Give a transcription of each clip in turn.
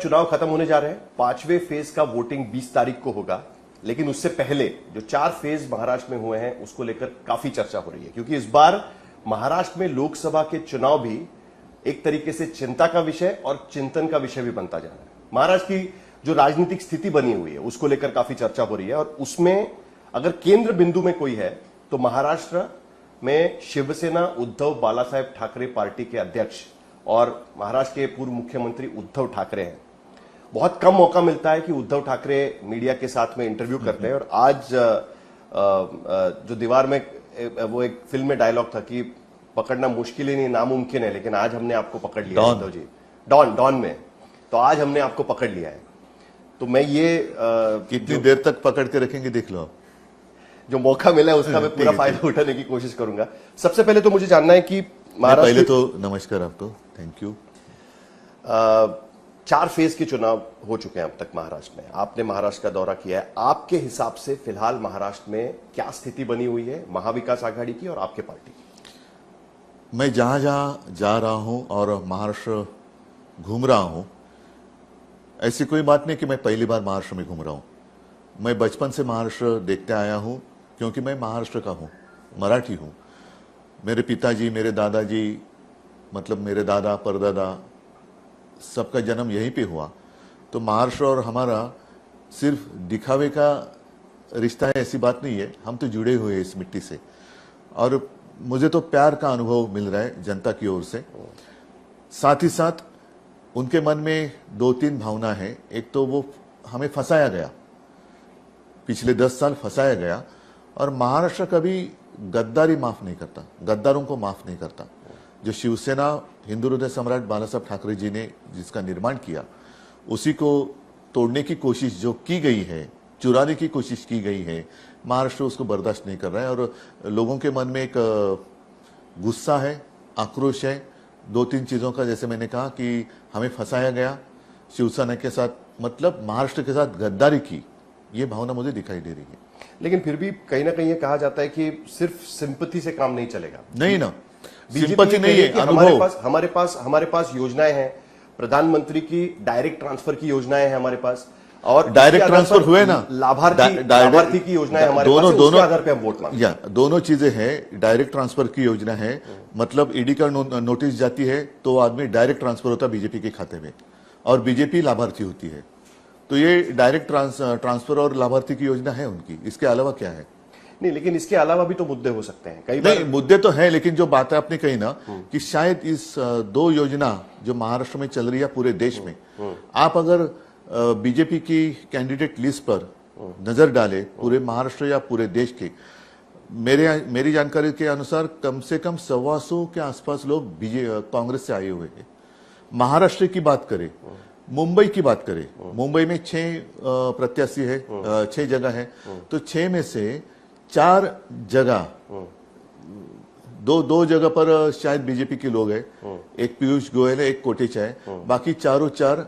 चुनाव खत्म होने जा रहे हैं। 5वें फेज का वोटिंग 20 तारीख को होगा, लेकिन उससे पहले जो 4 फेज महाराष्ट्र में हुए हैं उसको लेकर काफी चर्चा हो रही है, क्योंकि इस बार महाराष्ट्र में लोकसभा के चुनाव भी एक तरीके से चिंता का विषय और चिंतन का विषय भी बनता जा रहा है। महाराष्ट्र की जो राजनीतिक स्थिति बनी हुई है उसको लेकर काफी चर्चा हो रही है, और उसमें अगर केंद्र बिंदु में कोई है तो महाराष्ट्र में शिवसेना उद्धव बालासाहेब ठाकरे पार्टी के अध्यक्ष और महाराष्ट्र के पूर्व मुख्यमंत्री उद्धव ठाकरे हैं। बहुत कम मौका मिलता है कि उद्धव ठाकरे मीडिया के साथ में इंटरव्यू करते हैं, और आज जो दीवार में वो एक फिल्म में डायलॉग था कि पकड़ना मुश्किल ही नहीं नामुमकिन है, लेकिन आज हमने आपको पकड़ लिया उद्धव जी। डॉन में तो आज हमने आपको पकड़ लिया है। तो मैं ये कितनी देर तक पकड़ के रखेंगे देख लो, जो मौका मिला है उसका मैं पूरा फायदा उठाने की कोशिश करूंगा। सबसे पहले तो मुझे जानना है कि महाराष्ट्र, पहले तो नमस्कार आपको, थैंक यू। 4 फेज के चुनाव हो चुके हैं अब तक महाराष्ट्र में, आपने महाराष्ट्र का दौरा किया है। आपके हिसाब से फिलहाल महाराष्ट्र में क्या स्थिति बनी हुई है महाविकास आघाड़ी की और आपके पार्टी की? मैं जहां जहां जा रहा हूं और महाराष्ट्र घूम रहा हूं, ऐसी कोई बात नहीं कि मैं पहली बार महाराष्ट्र में घूम रहा हूं। मैं बचपन से महाराष्ट्र देखते आया हूं, क्योंकि मैं महाराष्ट्र का हूं, मराठी हूं। मेरे पिताजी, मेरे दादाजी, मतलब मेरे दादा परदादा, सबका जन्म यहीं पे हुआ। तो महाराष्ट्र और हमारा सिर्फ दिखावे का रिश्ता है ऐसी बात नहीं है, हम तो जुड़े हुए हैं इस मिट्टी से। और मुझे तो प्यार का अनुभव मिल रहा है जनता की ओर से। साथ ही साथ उनके मन में 2-3 भावना है। एक तो वो हमें फंसाया गया, पिछले 10 साल फंसाया गया, और महाराष्ट्र कभी गद्दारी माफ नहीं करता, गद्दारों को माफ नहीं करता। जो शिवसेना हिंदू हृदय सम्राट बालासाहेब ठाकरे जी ने जिसका निर्माण किया, उसी को तोड़ने की कोशिश जो की गई है, चुराने की कोशिश की गई है, महाराष्ट्र उसको बर्दाश्त नहीं कर रहा है। और लोगों के मन में एक गुस्सा है, आक्रोश है 2-3 चीजों का। जैसे मैंने कहा कि हमें फंसाया गया, शिवसेना के साथ मतलब महाराष्ट्र के साथ गद्दारी की, ये भावना मुझे दिखाई दे रही है। लेकिन फिर भी कहीं ना कहीं ये कहा जाता है कि सिर्फ सिंपैथी से काम नहीं चलेगा। नहीं ना, सिंपैथी नहीं है, हमारे पास योजनाएं हैं, प्रधानमंत्री की डायरेक्ट ट्रांसफर की योजनाएं हैं हमारे पास, और डायरेक्ट ट्रांसफर हुए ना, लाभार्थी की योजनाएं हमारे पास, उसके आधार पे हम वोट मांगते हैं। दोनों चीजें हैं। डायरेक्ट ट्रांसफर की योजना है, मतलब ईडी का नोटिस जाती है तो आदमी डायरेक्ट ट्रांसफर होता है बीजेपी के खाते में, और बीजेपी लाभार्थी होती है। तो ये डायरेक्ट ट्रांसफर और लाभार्थी की योजना है उनकी। इसके अलावा क्या है? नहीं, लेकिन इसके अलावा भी तो मुद्दे हो सकते हैं कई बार। मुद्दे तो है, लेकिन जो बात है आपने कही ना कि शायद इस 2 योजना जो महाराष्ट्र में चल रही है पूरे देश में, आप अगर बीजेपी की कैंडिडेट लिस्ट पर नजर डाले पूरे महाराष्ट्र या पूरे देश के, मेरी जानकारी के अनुसार कम से कम 125 के आसपास लोग कांग्रेस से आए हुए हैं। महाराष्ट्र की बात करें, मुंबई की बात करें, मुंबई में 6 प्रत्याशी है, 6 जगह है, तो 6 में से 4 जगह, दो जगह पर शायद बीजेपी के लोग हैं। एक पीयूष गोयल है, एक कोटेचा है, बाकी चारों 4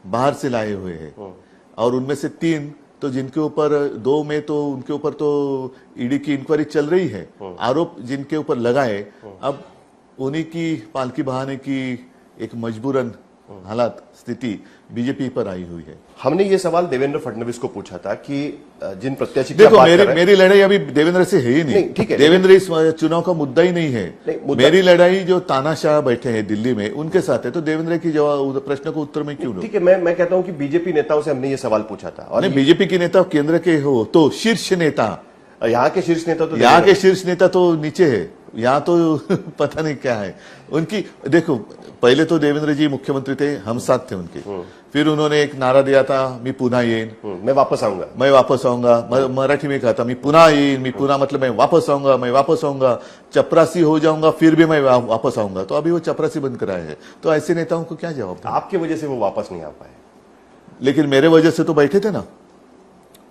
बाहर से लाए हुए हैं। और उनमें से 3 तो जिनके ऊपर 2 में तो उनके ऊपर तो ईडी की इंक्वायरी चल रही है, आरोप जिनके ऊपर लगाए, अब उन्हीं की पालकी बहाने की एक मजबूरन हालात स्थिति बीजेपी पर आई हुई है। हमने ये सवाल देवेंद्र फडणवीस को पूछा था कि जिन प्रत्याशी देखो, मेरी लड़ाई अभी देवेंद्र से है ही नहीं। ठीक है, देवेंद्र इस चुनाव का मुद्दा ही नहीं है। मेरी लड़ाई जो तानाशाह बैठे हैं दिल्ली में उनके साथ है। तो देवेंद्र की जवाब प्रश्न को उत्तर में क्यों? ठीक है, मैं कहता हूं कि बीजेपी नेताओं से हमने ये सवाल पूछा था, और बीजेपी के नेता केंद्र के हो तो शीर्ष नेता, यहाँ के शीर्ष नेता तो नीचे है, यहाँ तो पता नहीं क्या है उनकी। देखो, पहले तो देवेंद्र जी मुख्यमंत्री थे, हम साथ थे उनके। फिर उन्होंने एक नारा दिया था, मी पुन्हा येईन, मैं वापस आऊंगा। मराठी में कहा था, मी पुन्हा येईन, मी पुन्हा मतलब मैं वापस आऊंगा, चपरासी हो जाऊंगा फिर भी मैं वापस आऊंगा। तो अभी वो चपरासी बंद कराए हैं। तो ऐसे नेताओं को क्या जवाब? आपकी वजह से वो वापस नहीं आ पाए, लेकिन मेरे वजह से तो बैठे थे ना,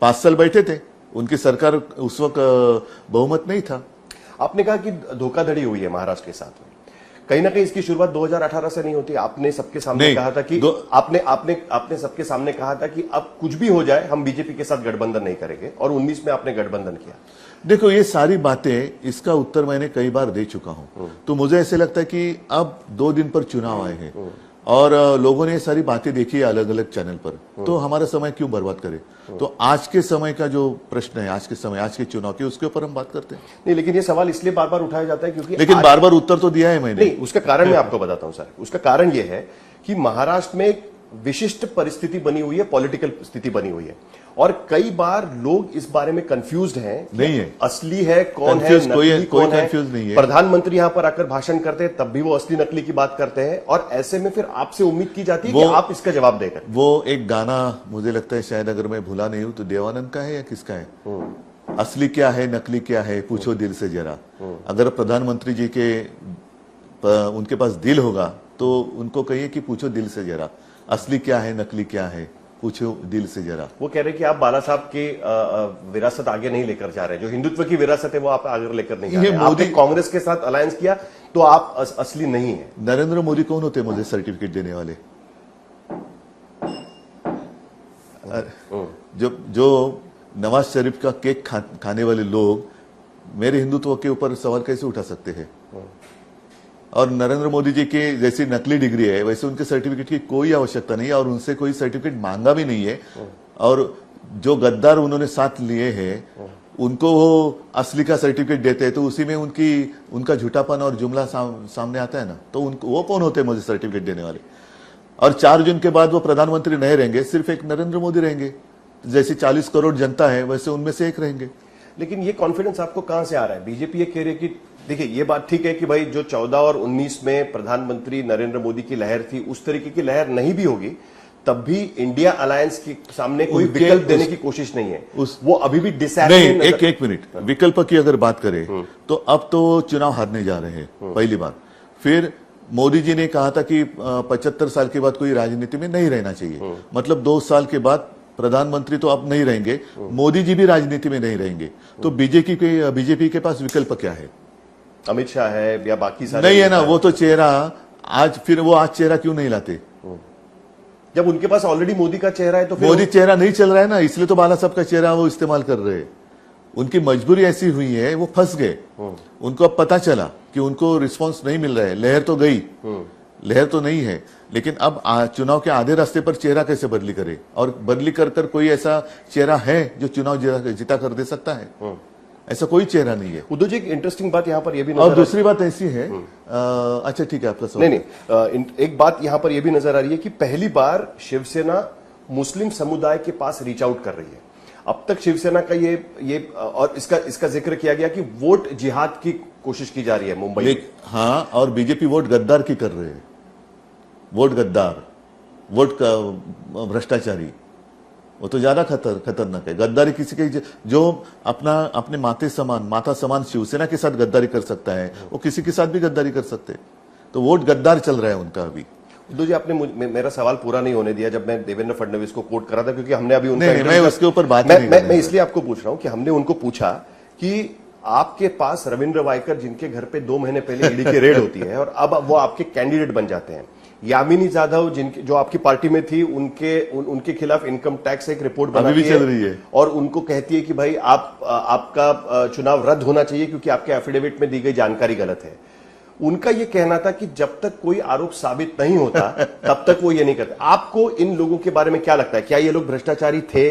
5 साल बैठे थे। उनकी सरकार उस वक्त बहुमत नहीं था। आपने कहा कि धोखाधड़ी हुई है महाराष्ट्र के साथ में, कहीं ना कहीं इसकी शुरुआत 2018 से नहीं होती। आपने सबके सामने कहा था कि आपने सबके सामने कहा था कि अब कुछ भी हो जाए हम बीजेपी के साथ गठबंधन नहीं करेंगे, और 19 में आपने गठबंधन किया। देखो, ये सारी बातें, इसका उत्तर मैंने कई बार दे चुका हूं। तो मुझे ऐसे लगता है कि अब 2 दिन पर चुनाव आए हैं, और लोगों ने ये सारी बातें देखी है अलग अलग चैनल पर, तो हमारा समय क्यों बर्बाद करे? तो आज के समय का जो प्रश्न है, आज के समय, आज की चुनौती, उसके ऊपर हम बात करते हैं। नहीं, लेकिन ये सवाल इसलिए बार बार उठाया जाता है क्योंकि लेकिन बार बार उत्तर तो दिया है मैंने। नहीं, उसका कारण मैं आपको बताता हूं सर। उसका कारण यह है कि महाराष्ट्र में एक विशिष्ट परिस्थिति बनी हुई है, पॉलिटिकल स्थिति बनी हुई है, और कई बार लोग इस बारे में कंफ्यूज्ड हैं कि नहीं है, असली है कौन है, Confused नकली कोई कौन है। कंफ्यूज नहीं है। प्रधानमंत्री यहां पर आकर भाषण करते हैं तब भी वो असली नकली की बात करते हैं, और ऐसे में फिर आपसे उम्मीद की जाती है कि आप इसका जवाब देकर। वो एक गाना मुझे लगता है, शायद अगर मैं भूला नहीं हूं तो देवानंद का है या किसका है, असली क्या है नकली क्या है पूछो दिल से जरा। अगर प्रधानमंत्री जी के उनके पास दिल होगा तो उनको कहिए कि पूछो दिल से जरा, असली क्या है नकली क्या है पूछो दिल से जरा। वो कह रहे हैं कि आप बाला साहब की विरासत आगे नहीं लेकर जा रहे, जो हिंदुत्व की विरासत है वो आप आगे लेकर नहीं जा रहे। आपने कांग्रेस के साथ अलायंस किया तो आप असली नहीं है। नरेंद्र मोदी कौन होते मुझे सर्टिफिकेट देने वाले? जो नवाज शरीफ का केक खाने वाले लोग मेरे हिंदुत्व के ऊपर सवाल कैसे उठा सकते हैं? और नरेंद्र मोदी जी की जैसी नकली डिग्री है वैसे उनके सर्टिफिकेट की कोई आवश्यकता नहीं है, और उनसे कोई सर्टिफिकेट मांगा भी नहीं है। और जो गद्दार उन्होंने साथ लिए हैं उनको वो असली का सर्टिफिकेट देते हैं, तो उसी में उनका झूठापन और जुमला सामने आता है ना। तो उनको वो कौन होते हैं मुझे सर्टिफिकेट देने वाले? और 4 जून के बाद वो प्रधानमंत्री नहीं रहेंगे, सिर्फ एक नरेंद्र मोदी रहेंगे। जैसी 40 करोड़ जनता है वैसे उनमें से एक रहेंगे। लेकिन ये कॉन्फिडेंस आपको कहां से आ रहा है? बीजेपी ये कह रही है कि देखिए, ये बात ठीक है कि भाई जो 14 और 19 में प्रधानमंत्री नरेंद्र मोदी की लहर थी उस तरीके की लहर नहीं भी होगी, तब भी इंडिया अलायंस के सामने कोई विकल्प देने की कोशिश नहीं है। वो अभी भी नहीं, एक मिनट, विकल्प की अगर बात करें तो अब तो चुनाव हारने जा रहे हैं पहली बार। फिर मोदी जी ने कहा था कि 75 साल के बाद कोई राजनीति में नहीं रहना चाहिए, मतलब 2 साल के बाद प्रधानमंत्री तो अब नहीं रहेंगे, मोदी जी भी राजनीति में नहीं रहेंगे। तो बीजेपी के पास विकल्प क्या है? अमित शाह है या बाकी सारे नहीं है ना। वो तो चेहरा आज चेहरा क्यों नहीं लाते? जब उनके पास ऑलरेडी मोदी का चेहरा है तो फिर मोदी चेहरा नहीं चल रहा है ना, इसलिए तो बाला साहब का चेहरा वो इस्तेमाल कर रहे हैं। उनकी मजबूरी ऐसी हुई है, वो फंस गए। उनको अब पता चला कि उनको रिस्पांस नहीं मिल रहा है। लहर तो गई, लहर तो नहीं है, लेकिन अब चुनाव के आधे रास्ते पर चेहरा कैसे बदली करे? और बदली कर कोई ऐसा चेहरा है जो चुनाव जीता कर दे सकता है? ऐसा कोई चेहरा नहीं है। उद्धव जी, एक इंटरेस्टिंग बात यहाँ पर यह भी और दूसरी बात ऐसी है, अच्छा ठीक है आपका सवाल। नहीं, एक बात यहाँ पर यह भी नजर आ रही है कि पहली बार शिवसेना मुस्लिम समुदाय के पास रीच आउट कर रही है। अब तक शिवसेना का ये और इसका जिक्र किया गया कि वोट जिहाद की कोशिश की जा रही है मुंबई में। हाँ, और बीजेपी वोट गद्दार की कर रहे हैं। वोट गद्दार, वोट का भ्रष्टाचारी, वो तो ज्यादा खतरनाक है। गद्दारी किसी के जो अपने माता समान शिवसेना के साथ गद्दारी कर सकता है, वो किसी के साथ भी गद्दारी कर सकते हैं। तो वोट गद्दार चल रहा है उनका अभी। उद्धव जी, आपने मेरा सवाल पूरा नहीं होने दिया जब मैं देवेंद्र फडणवीस को कोट करा था, क्योंकि हमने अभी उनका मैं उसके ऊपर बात नहीं कर रहा। मैं इसलिए आपको पूछ रहा हूं कि हमने उनको पूछा कि आपके पास रविंद्र वायकर, जिनके घर पे 2 महीने पहले ईडी की रेड होती है और अब वो आपके कैंडिडेट बन जाते हैं, यामिनी जाधव जो आपकी पार्टी में थी, उनके खिलाफ इनकम टैक्स एक रिपोर्ट बनाती चल रही है और उनको कहती है कि भाई आपका चुनाव रद्द होना चाहिए क्योंकि आपके एफिडेविट में दी गई जानकारी गलत है। उनका यह कहना था कि जब तक कोई आरोप साबित नहीं होता तब तक वो ये नहीं करते। आपको इन लोगों के बारे में क्या लगता है? क्या ये लोग भ्रष्टाचारी थे,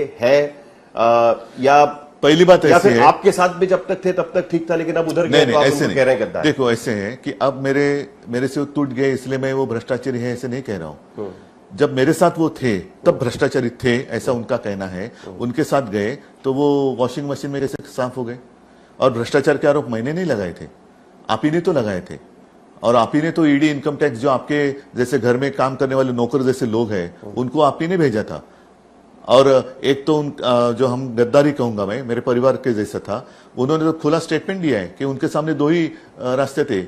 या पहली बात ऐसी है, आपके साथ भी जब तक थे तब तक ठीक था, लेकिन अब उधर गए तो आप उनको कह रहे हैं गद्दार? देखो, ऐसे है कि अब मेरे से टूट गए इसलिए मैं वो भ्रष्टाचारी है ऐसे नहीं कह रहा हूं। जब मेरे साथ वो थे तब भ्रष्टाचारी थे ऐसा उनका कहना है। उनके साथ गए तो वो वॉशिंग मशीन में कैसे साफ हो गए? और भ्रष्टाचार के आरोप मैंने नहीं लगाए थे, आप ही ने तो लगाए थे। और आप ही ने तो ईडी, इनकम टैक्स, जो आपके जैसे घर में काम करने वाले नौकर जैसे लोग हैं, उनको आप ही ने भेजा था। और एक तो जो हम गद्दारी कहूंगा मैं, मेरे परिवार के जैसा था, उन्होंने तो खुला स्टेटमेंट दिया है कि उनके सामने 2 ही रास्ते थे,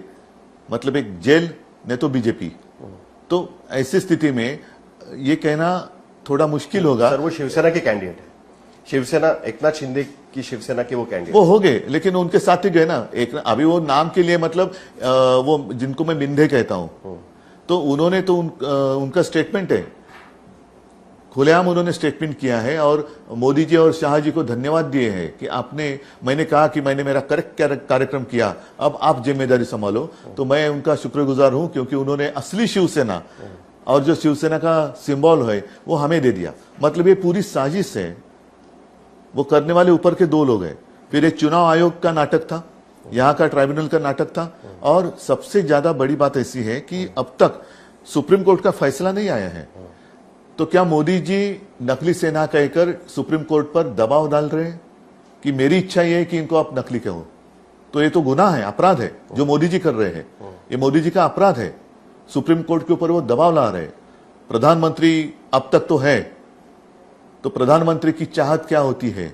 मतलब एक जेल नहीं तो बीजेपी। तो ऐसी स्थिति में ये कहना थोड़ा मुश्किल होगा। सर, वो शिवसेना के कैंडिडेट है, शिवसेना एकनाथ शिंदे की शिवसेना के वो कैंडिडेट वो हो गए, लेकिन उनके साथ ही गए ना। एक अभी वो नाम के लिए, मतलब वो जिनको मैं बिंदे कहता हूं, तो उन्होंने तो उनका स्टेटमेंट है, खुलेआम उन्होंने स्टेटमेंट किया है और मोदी जी और शाह जी को धन्यवाद दिए हैं कि मैंने कहा कि मैंने मेरा करेक्ट कार्यक्रम किया, अब आप जिम्मेदारी संभालो। तो मैं उनका शुक्रगुजार हूं, क्योंकि उन्होंने असली शिवसेना और जो शिवसेना का सिंबल है वो हमें दे दिया। मतलब ये पूरी साजिश है, वो करने वाले ऊपर के दो लोग हैं। फिर एक चुनाव आयोग का नाटक था, यहाँ का ट्राइब्यूनल का नाटक था, और सबसे ज्यादा बड़ी बात ऐसी है कि अब तक सुप्रीम कोर्ट का फैसला नहीं आया है। तो क्या मोदी जी नकली सेना कहकर सुप्रीम कोर्ट पर दबाव डाल रहे हैं कि मेरी इच्छा ये है कि इनको आप नकली कहो? तो ये तो गुनाह है, अपराध है जो मोदी जी कर रहे हैं। ये मोदी जी का अपराध है। सुप्रीम कोर्ट के ऊपर वो दबाव ला रहे हैं। प्रधानमंत्री अब तक तो है, तो प्रधानमंत्री की चाहत क्या होती है,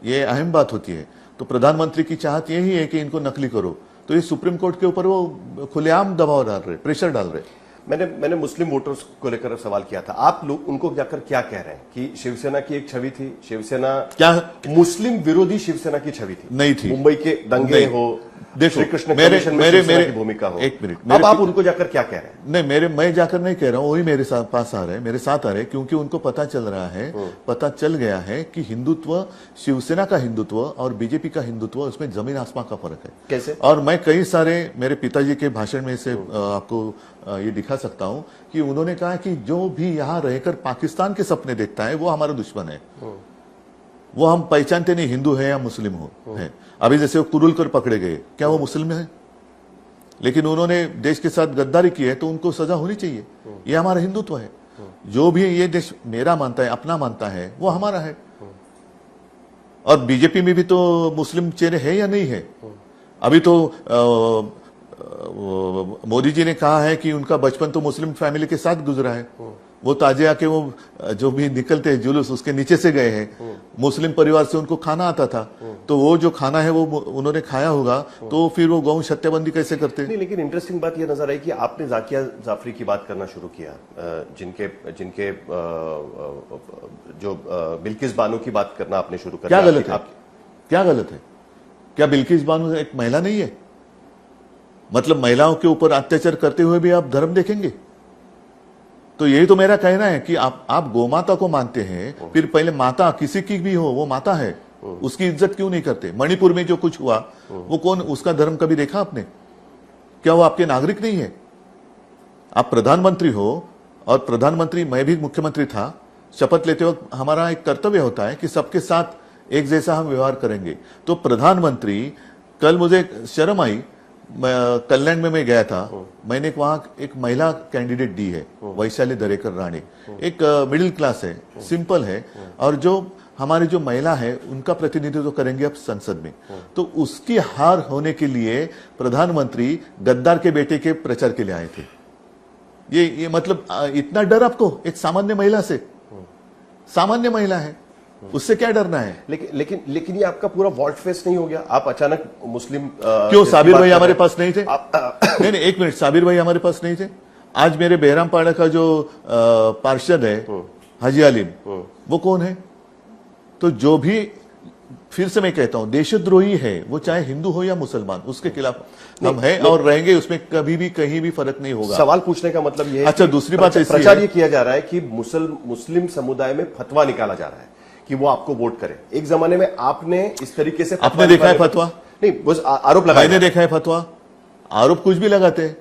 ये अहम बात होती है। तो प्रधानमंत्री की चाहत यही है कि इनको नकली करो, तो ये सुप्रीम कोर्ट के ऊपर वो खुलेआम दबाव डाल रहे, प्रेशर डाल रहे। मैंने मुस्लिम वोटर्स को लेकर सवाल किया था, आप लोग उनको जाकर क्या कह रहे हैं कि शिवसेना की एक छवि थी, शिवसेना क्या मुस्लिम विरोधी शिवसेना की छवि थी? नहीं थी। मुंबई के दंगे हो, देखो, श्री कृष्ण मेरे कमीशन में मेरे शिवसेना मेरे की भूमिका हो, एक मिनट, अब आप उनको जाकर क्या कह रहे हैं? नहीं, मैं जाकर नहीं कह रहा हूं, वही मेरे साथ पास आ रहे हैं, मेरे साथ आ रहे हैं, क्योंकि उनको पता चल रहा है, पता चल गया है कि हिंदुत्व, शिवसेना का हिंदुत्व और बीजेपी का हिंदुत्व, उसमें जमीन आसमान का फर्क है। कैसे? और मैं कई सारे मेरे पिताजी के भाषण में से आपको ये दिखा सकता हूं कि उन्होंने कहा कि जो भी यहां रहकर पाकिस्तान के सपने देखता है वो हमारा दुश्मन है। वो हम पहचानते नहीं हिंदू है या मुस्लिम है। अभी जैसे वो कुरुलकर पकड़े गए, क्या वो मुस्लिम है? लेकिन उन्होंने देश के साथ गद्दारी की है तो उनको सजा होनी चाहिए। ये हमारा हिंदुत्व है। जो भी ये देश मेरा मानता है, अपना मानता है, वो हमारा है। और बीजेपी में भी तो मुस्लिम चेहरे है या नहीं है? अभी तो मोदी जी ने कहा है कि उनका बचपन तो मुस्लिम फैमिली के साथ गुजरा है। वो ताजिया के वो जो भी निकलते हैं जुलूस, उसके नीचे से गए हैं। मुस्लिम परिवार से उनको खाना आता था, तो वो जो खाना है वो उन्होंने खाया होगा, तो फिर वो गौ हत्याबंदी कैसे करते? नहीं, लेकिन इंटरेस्टिंग बात ये नजर आई कि आपने जाकिया जाफरी की बात करना शुरू किया, जिनके जो बिल्किस बानो की बात करना आपने शुरू कर क्या दिया। गलत है? क्या गलत है? क्या बिल्किस बानो एक महिला नहीं है? मतलब महिलाओं के ऊपर अत्याचार करते हुए भी आप धर्म देखेंगे? तो यही तो मेरा कहना है कि आप गोमाता को मानते हैं, फिर पहले माता किसी की भी हो वो माता है, उसकी इज्जत क्यों नहीं करते? मणिपुर में जो कुछ हुआ वो कौन, उसका धर्म कभी देखा आपने? क्या वो आपके नागरिक नहीं है? आप प्रधानमंत्री हो, और प्रधानमंत्री, मैं भी मुख्यमंत्री था, शपथ लेते वक्त हमारा एक कर्तव्य होता है कि सबके साथ एक जैसा हम व्यवहार करेंगे। तो प्रधानमंत्री, कल मुझे शर्म आई, कल्याण में मैं गया था, मैंने वहां एक महिला कैंडिडेट दी है, वैशाली दरेकर राणी। एक मिडिल क्लास है, सिंपल है, और जो हमारी जो महिला है उनका प्रतिनिधित्व करेंगे अब संसद में। तो उसकी हार होने के लिए प्रधानमंत्री गद्दार के बेटे के प्रचार के लिए आए थे। ये मतलब इतना डर आपको एक सामान्य महिला से? सामान्य महिला है, उससे क्या डरना है? लेकिन ये आपका पूरा वॉल्ट फेस नहीं हो गया? आप अचानक मुस्लिम क्यों? साबिर भाई हमारे पास नहीं थे? नहीं, एक मिनट, साबिर भाई हमारे पास नहीं थे? आज मेरे बेहरामपाड़ा का जो पार्षद है हाजी आलिम, वो कौन है? तो जो भी, फिर से मैं कहता हूं, देशद्रोही है वो, चाहे हिंदू हो या मुसलमान, उसके खिलाफ हम हैं और रहेंगे। उसमें कभी भी कहीं भी फर्क नहीं होगा। सवाल पूछने का मतलब ये है। अच्छा, दूसरी बात ऐसी है, प्रचार ये किया जा रहा है कि मुस्लिम समुदाय में फतवा निकाला जा रहा है कि वो आपको वोट करे। एक जमाने में आपने इस तरीके से आपने देखा है फतवा? नहीं, बस आरोप लगाया। मैंने देखा है फतवा? आरोप कुछ भी लगाते हैं।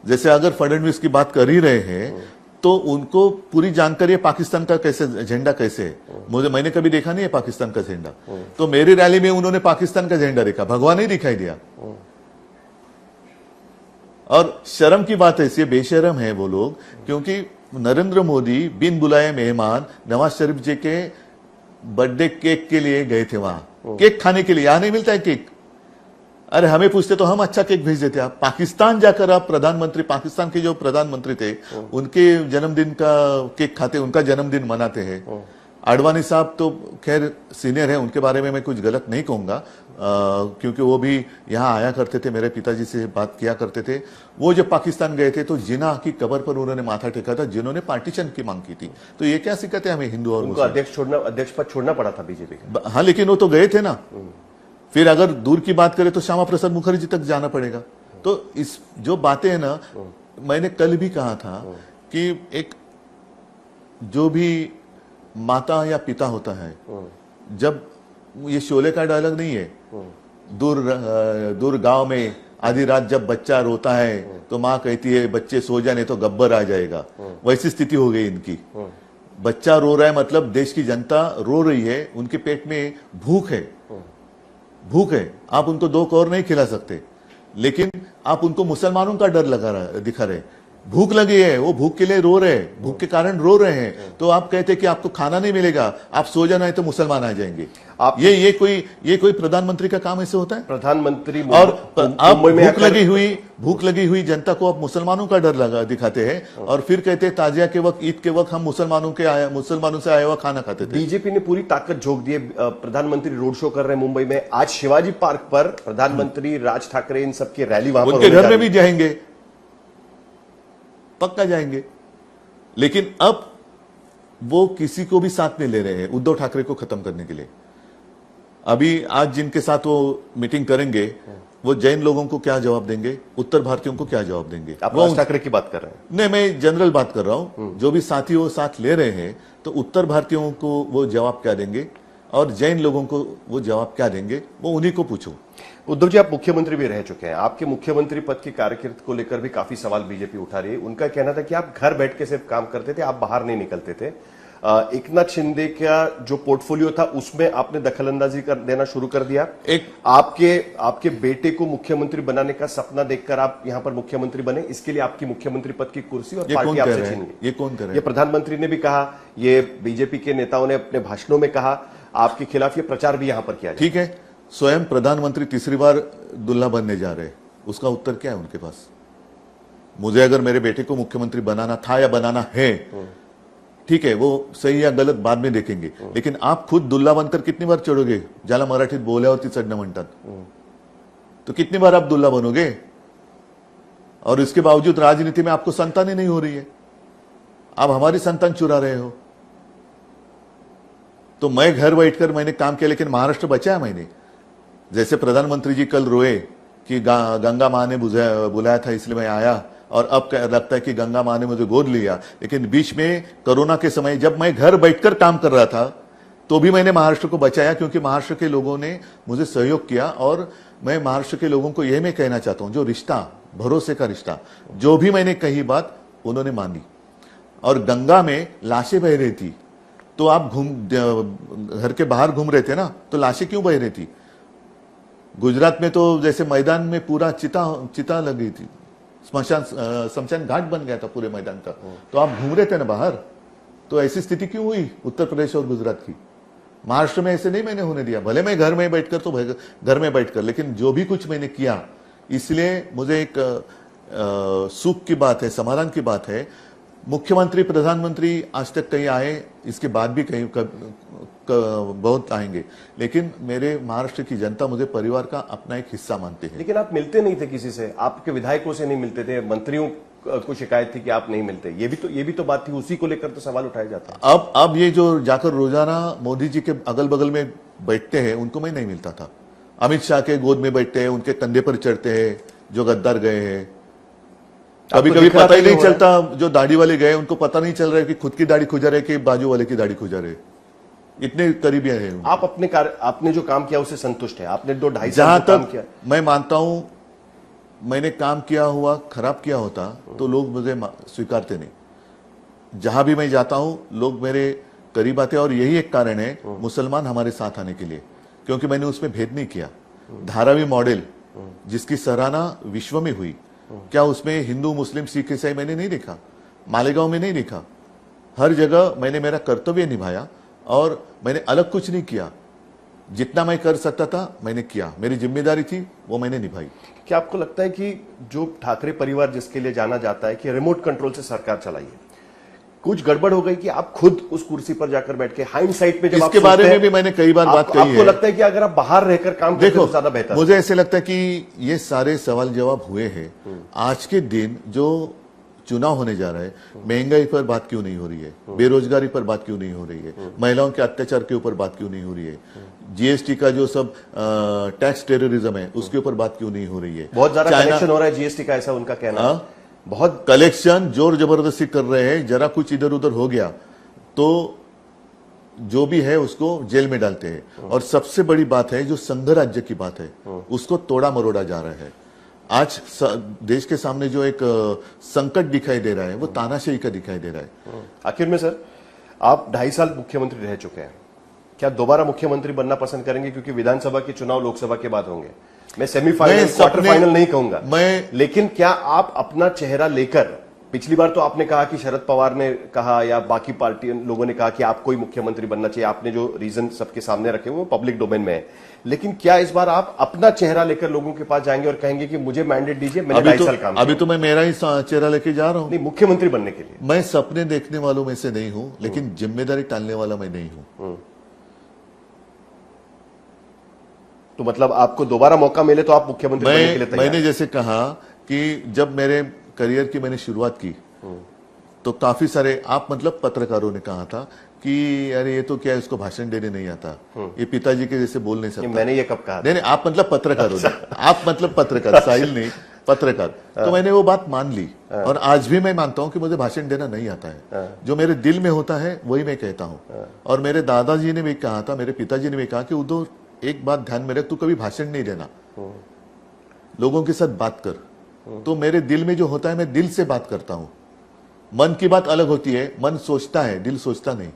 जैसे अगर फडणवीस की बात कर ही रहे हैं तो उनको पूरी जानकारी है पाकिस्तान का कैसे झंडा कैसे है। मैंने कभी देखा नहीं है पाकिस्तान का झंडा। तो मेरी रैली में उन्होंने पाकिस्तान का झंडा देखा, भगवान ही दिखाई दिया। और शर्म की बात ऐसी है, बेशर्म है वो लोग, क्योंकि नरेंद्र मोदी बिन बुलाए मेहमान नवाज शरीफ जी के बर्थडे केक के लिए गए थे वहां, केक खाने के लिए। यहां नहीं मिलता है केक? अरे हमें पूछते तो हम अच्छा केक भेज देते। आप पाकिस्तान जाकर आप प्रधानमंत्री, पाकिस्तान के जो प्रधानमंत्री थे उनके जन्मदिन का केक खाते, उनका जन्मदिन मनाते हैं। आडवाणी साहब तो खैर सीनियर है, उनके बारे में मैं कुछ गलत नहीं कहूंगा, क्योंकि वो भी यहाँ आया करते थे, मेरे पिताजी से बात किया करते थे। वो जब पाकिस्तान गए थे तो जिना की कबर पर उन्होंने माथा टेका था, जिन्होंने पार्टीशन की मांग की थी। तो ये क्या सिखाते हैं हमें हिंदू और मुस्लिम? अध्यक्ष पद छोड़ना पड़ा था बीजेपी का। हाँ, लेकिन वो तो गए थे ना। फिर अगर दूर की बात करें तो श्यामा प्रसाद मुखर्जी तक जाना पड़ेगा। तो इस जो बातें हैं ना, मैंने कल भी कहा था कि एक जो भी माता या पिता होता है, जब ये शोले का डायलॉग नहीं है, दूर गांव में आधी रात जब बच्चा रोता है तो माँ कहती है बच्चे सो जा नहीं तो गब्बर आ जाएगा, वैसी स्थिति हो गई इनकी। बच्चा रो रहा है मतलब देश की जनता रो रही है, उनके पेट में भूख है, भूख है। आप उनको 2 कौर नहीं खिला सकते, लेकिन आप उनको मुसलमानों का डर दिखा रहे। भूख लगी है, वो भूख के लिए रो रहे हैं, भूख के कारण रो रहे हैं, तो आप कहते हैं कि आपको खाना नहीं मिलेगा, आप सो जाना है तो मुसलमान आ जाएंगे। आप ये कोई प्रधानमंत्री का काम ऐसे होता है? प्रधानमंत्री और आप भूख मुंबई में लगी हुई जनता को आप मुसलमानों का डर दिखाते हैं और फिर कहते हैं ताजिया के वक्त, ईद के वक्त हम मुसलमानों से आया हुआ खाना खाते थे। बीजेपी ने पूरी ताकत झोंक दी है। प्रधानमंत्री रोड शो कर रहे हैं मुंबई में। आज शिवाजी पार्क पर प्रधानमंत्री राज ठाकरे इन सबकी रैली वहां पर उनके घर में भी जाएंगे, पक्का जाएंगे, लेकिन अब वो किसी को भी साथ नहीं ले रहे हैं उद्धव ठाकरे को खत्म करने के लिए। अभी आज जिनके साथ वो मीटिंग करेंगे वो जैन लोगों को क्या जवाब देंगे, उत्तर भारतीयों को क्या जवाब देंगे? आप राज ठाकरे की बात कर रहे हैं? नहीं, मैं जनरल बात कर रहा हूं। जो भी साथी वो साथ ले रहे हैं तो उत्तर भारतीयों को वो जवाब क्या देंगे और जैन लोगों को वो जवाब क्या देंगे, वो उन्हीं को पूछो। उद्धव जी, आप मुख्यमंत्री भी रह चुके हैं। आपके मुख्यमंत्री पद की कार्यकिर्द को लेकर भी काफी सवाल बीजेपी उठा रही है। उनका कहना था कि आप घर बैठ के सिर्फ काम करते थे, आप बाहर नहीं निकलते थे। एकनाथ शिंदे का जो पोर्टफोलियो था उसमें आपने दखलंदाजी कर देना शुरू कर दिया। आपके बेटे को मुख्यमंत्री बनाने का सपना देखकर आप यहां पर मुख्यमंत्री बने। इसके लिए आपकी मुख्यमंत्री पद की कुर्सी और पार्टी आपसे छीन गई। ये कौन कर रहा है? ये प्रधानमंत्री ने भी कहा, ये बीजेपी के नेताओं ने अपने भाषणों में कहा, आपके खिलाफ ये प्रचार भी यहां पर किया। ठीक है, स्वयं प्रधानमंत्री तीसरी बार दुल्हा बनने जा रहे हैं, उसका उत्तर क्या है उनके पास? मुझे अगर मेरे बेटे को मुख्यमंत्री बनाना था या बनाना है, ठीक है, वो सही या गलत बाद में देखेंगे, लेकिन आप खुद दुल्हा बनकर कितनी बार चढ़ोगे? ज्याला मराठीत बोल्यावरती चढणं म्हणतात, तो कितनी बार आप दुल्हा बनोगे? और इसके बावजूद राजनीति में आपको संतान ही नहीं हो रही है, आप हमारी संतान चुरा रहे हो। तो मैं घर बैठकर मैंने काम किया, लेकिन महाराष्ट्र बचाया मैंने। जैसे प्रधानमंत्री जी कल रोए कि गंगा मां ने बुलाया था इसलिए मैं आया, और अब लगता है कि गंगा मां ने मुझे गोद लिया। लेकिन बीच में कोरोना के समय जब मैं घर बैठकर काम कर रहा था तो भी मैंने महाराष्ट्र को बचाया, क्योंकि महाराष्ट्र के लोगों ने मुझे सहयोग किया। और मैं महाराष्ट्र के लोगों को यह मैं कहना चाहता हूं, जो रिश्ता, भरोसे का रिश्ता, जो भी मैंने कही बात उन्होंने मानी। और गंगा में लाशें बह रही थी तो आप घर के बाहर घूम रहे थे ना, तो लाशें क्यों बह रही थी? गुजरात में तो जैसे मैदान में पूरा चिता लगी थी, शमशान घाट बन गया था पूरे मैदान का, तो आप घूम रहे थे ना बाहर। तो ऐसी स्थिति क्यों हुई उत्तर प्रदेश और गुजरात की? महाराष्ट्र में ऐसे नहीं मैंने होने दिया। भले मैं घर में बैठकर तो घर में बैठकर, लेकिन जो भी कुछ मैंने किया, इसलिए मुझे एक सुख की बात है, समाधान की बात है। मुख्यमंत्री प्रधानमंत्री आज तक कहीं आए, इसके बाद भी कहीं बहुत आएंगे, लेकिन मेरे महाराष्ट्र की जनता मुझे परिवार का अपना एक हिस्सा मानते हैं। लेकिन आप मिलते नहीं थे किसी से, आपके विधायकों से नहीं मिलते थे, मंत्रियों को शिकायत थी कि आप नहीं मिलते। ये भी तो बात थी, उसी को लेकर तो सवाल उठाया जाता है। अब ये जो जाकर रोजाना मोदी जी के अगल बगल में बैठते हैं, उनको मैं नहीं मिलता था। अमित शाह के गोद में बैठते हैं, उनके कंधे पर चढ़ते हैं, जो गद्दार गए हैं। कभी कभी पता ही नहीं चलता, जो दाढ़ी वाले गए उनको पता नहीं चल रहा है कि खुद की दाढ़ी खुजा रहे कि बाजू वाले की दाढ़ी खुजा रहे। इतने करीबी हैं। आप आपने जो काम किया उससे संतुष्ट है? आपने 2-2.5 साल काम किया। मैं मानता हूं, मैंने काम किया हुआ खराब किया होता तो लोग मुझे स्वीकारते नहीं। जहां भी मैं जाता हूं लोग मेरे करीब आते, और यही एक कारण है मुसलमान हमारे साथ आने के लिए, क्योंकि मैंने उसमें भेद नहीं किया। धारावी मॉडल जिसकी सराहना विश्व में हुई, क्या उसमें हिंदू मुस्लिम सिख ईसाई मैंने नहीं देखा? मालेगांव में नहीं देखा? हर जगह मैंने मेरा कर्तव्य निभाया और मैंने अलग कुछ नहीं किया। जितना मैं कर सकता था मैंने किया, मेरी जिम्मेदारी थी वो मैंने निभाई। क्या आपको लगता है कि जो ठाकरे परिवार जिसके लिए जाना जाता है कि रिमोट कंट्रोल से सरकार चलाई है, कुछ गड़बड़ हो गई कि आप खुद उस कुर्सी पर जाकर बैठ के हाइंडसाइट में जब इसके बारे में भी मैंने कई बार बात कही है। आपको लगता है कि अगर आप बाहर रहकर काम करते तो ज्यादा बेहतर? मुझे ऐसे लगता है कि ये सारे सवाल जवाब हुए हैं। आज के दिन जो चुनाव होने जा रहा है, महंगाई पर बात क्यों नहीं हो रही है? बेरोजगारी पर बात क्यों नहीं हो रही है? महिलाओं के अत्याचार के ऊपर बात क्यों नहीं हो रही है? जीएसटी का जो सब टैक्स टेररिज्म है उसके ऊपर बात क्यों नहीं हो रही है? बहुत ज्यादा कलेक्शन हो रहा है जीएसटी का, ऐसा उनका कहना है। बहुत कलेक्शन जोर जबरदस्ती कर रहे हैं। जरा कुछ इधर उधर हो गया तो जो भी है उसको जेल में डालते हैं। और सबसे बड़ी बात है जो संघ राज्य की बात है, उसको तोड़ा मरोड़ा जा रहा है। आज देश के सामने जो एक संकट दिखाई दे रहा है वो तानाशाही का दिखाई दे रहा है। आखिर में सर, आप 2.5 साल मुख्यमंत्री रह चुके हैं, क्या दोबारा मुख्यमंत्री बनना पसंद करेंगे? क्योंकि विधानसभा के चुनाव लोकसभा के बाद होंगे। मैं सेमीफाइनल क्वार्टर फाइनल नहीं कहूंगा, लेकिन क्या आप अपना चेहरा लेकर, पिछली बार तो आपने कहा कि शरद पवार ने कहा या बाकी पार्टी लोगों ने कहा कि आपको ही मुख्यमंत्री बनना चाहिए, आपने जो रीजन सबके सामने रखे वो पब्लिक डोमेन में है, लेकिन क्या इस बार आप अपना चेहरा लेकर लोगों के पास जाएंगे और कहेंगे कि मुझे मैंडेट दीजिए, मैंने 2.5 साल काम किया? अभी तो मैं मेरा ही चेहरा लेके जा रहा हूं। नहीं, मुख्यमंत्री बनने के लिए। मैं सपने देखने वालों में से नहीं हूं, लेकिन जिम्मेदारी टालने वाला मैं नहीं हूं। तो मतलब आपको दोबारा मौका मिले तो आप मुख्यमंत्री बनने के लिए तैयार? मैंने जैसे कहा कि जब मेरे करियर की मैंने शुरुआत की तो काफी सारे आप मतलब पत्रकारों ने कहा था कि अरे ये तो क्या है, इसको भाषण देने नहीं आता, ये पिताजी के जैसे बोल नहीं सकता। मैंने ये कब कहा? नहीं, आप मतलब पत्रकारों ने, आप मतलब पत्रकार, साहिल नहीं, पत्रकार। तो मैंने वो बात मान ली और आज भी मैं मानता हूं कि मुझे भाषण देना नहीं आता है। जो मेरे दिल में होता है वही मैं कहता हूं। और मेरे दादाजी ने भी कहा था, मेरे पिताजी ने भी कहा कि उद्धव एक बात ध्यान में रख, तू कभी भाषण नहीं देना, लोगों के साथ बात कर। तो मेरे दिल में जो होता है मैं दिल से बात करता हूं। मन की बात अलग होती है, मन सोचता है, दिल सोचता नहीं।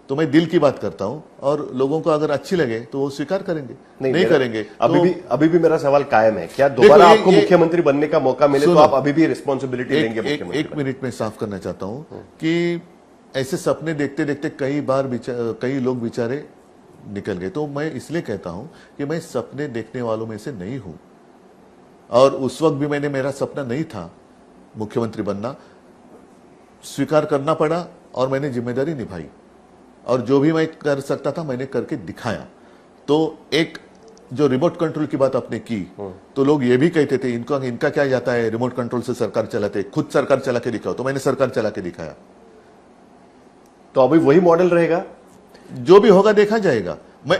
तो मैं दिल की बात करता हूं और लोगों को अगर अच्छी लगे तो वो स्वीकार करेंगे, नहीं करेंगे। अभी भी मेरा सवाल कायम है, क्या दोबारा आपको मुख्यमंत्री बनने का मौका मिले तो आप अभी भी रिस्पॉन्सिबिलिटी लेंगे मुख्यमंत्री? एक मिनट में साफ करना चाहता हूं कि ऐसे सपने देखते देखते कई लोग बेचारे निकल गए। तो मैं इसलिए कहता हूं कि मैं सपने देखने वालों में से नहीं हूं और उस वक्त भी मेरा सपना नहीं था मुख्यमंत्री बनना, स्वीकार करना पड़ा और मैंने जिम्मेदारी निभाई और जो भी मैं कर सकता था मैंने करके दिखाया। तो एक जो रिमोट कंट्रोल की बात आपने की तो लोग ये भी कहते थे इनका क्या जाता है, रिमोट कंट्रोल से सरकार चलाते, खुद सरकार चला के दिखाओ। तो मैंने सरकार चला के दिखाया। तो अभी वही मॉडल रहेगा, जो भी होगा देखा जाएगा। मैं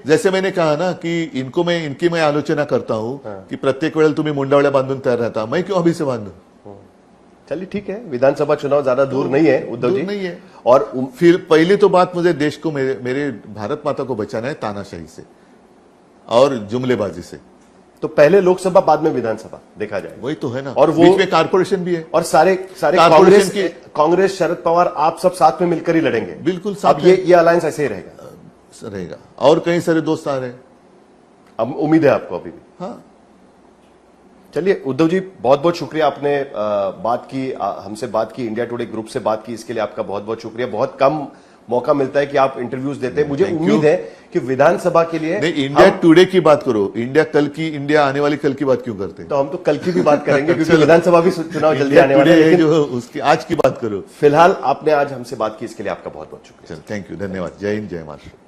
जैसे मैंने कहा ना कि इनकी मैं आलोचना करता हूं कि प्रत्येक वेळेला तुम्ही मुंडावळ्या बांधून तयार रहता, मैं क्यों अभी से बांधू? चलिए ठीक है, विधानसभा चुनाव ज्यादा दूर नहीं है उद्धव जी, नहीं है। और फिर पहली तो बात, मुझे देश को मेरे भारत माता को बचाना है तानाशाही से और जुमलेबाजी से। तो पहले लोकसभा बाद में विधानसभा, देखा जाए वही तो है ना, और वो बीच में कारपोरेशन भी है और सारे कांग्रेस शरद पवार आप सब साथ में मिलकर ही लड़ेंगे। बिल्कुल अब ये अलायंस ऐसे ही रहेगा और कई सारे दोस्त आ रहे हैं, अब उम्मीद है आपको अभी भी? हाँ। चलिए उद्धव जी, बहुत बहुत शुक्रिया, आपने हमसे बात की, इंडिया टुडे ग्रुप से बात की, इसके लिए आपका बहुत बहुत शुक्रिया। बहुत कम मौका मिलता है कि आप इंटरव्यूज देते हैं, मुझे उम्मीद है कि विधानसभा के लिए नहीं, इंडिया टुडे की बात करो, इंडिया आने वाली कल की बात क्यों करते हैं? तो हम तो कल की भी बात करेंगे क्योंकि विधानसभा भी चुनाव जल्दी आने वाले हैं, जो उसकी आज की बात करो। फिलहाल आपने आज हमसे बात की, इसके लिए आपका बहुत बहुत शुक्रिया। थैंक यू, धन्यवाद। जय हिंद, जय महाराष्ट्र।